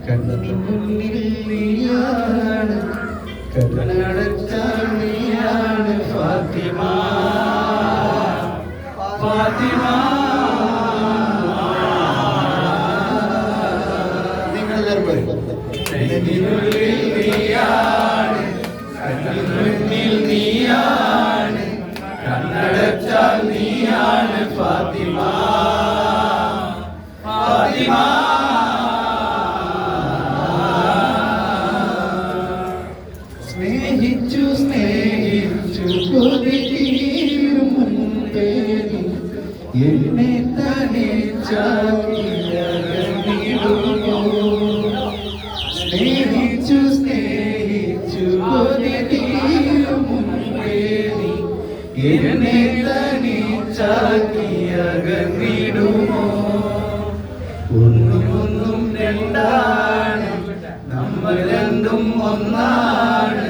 കണ്ണിൻ മുന്നിൽ നീയാണ് കണ്ണടച്ചാൽ നീയാണ് ഫാത്തിമ ഫാത്തിമ. നിങ്ങളെല്ലാവരും പറയും കണ്ണിനുള്ളിൽ നീയാണ് കണ്ണിൻ മുന്നിൽ നീയാണ് കണ്ണടച്ചാൽ നീയാണ് ഫാത്തിമ ഫാത്തിമ. സ്നേഹിച്ചു സ്നേഹിച്ചു കൊതി തീരും മുൻപേ എന്നെ തനിച്ചാക്കിയകന്നിടുമോ. സ്നേഹിച്ചു സ്നേഹിച്ചു കൊതി തീരും മുൻപേ എന്നെ തനിച്ചാക്കിയകന്നിടുമോ. ഒന്നും ഒന്നും രണ്ടാണ് നമ്മൾ രണ്ടും ഒന്നാണ്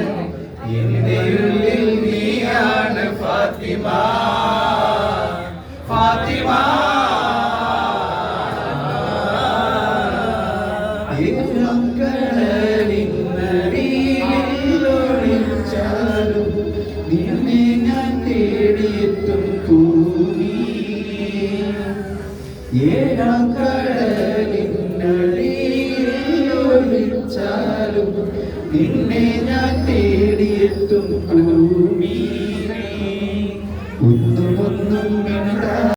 എന്റെ ഉള്ളിൽ നീയാണ് ഫാത്തിമ ഫാത്തിമ. ൊളിച്ചാലും നിന്നെ ഞാൻ തേടിയെത്തും ഭൂമി ഏഴാം കടലിനടിയിലൊളിച്ചാലും നിന്നെ ഞാൻ തേടിയെത്തും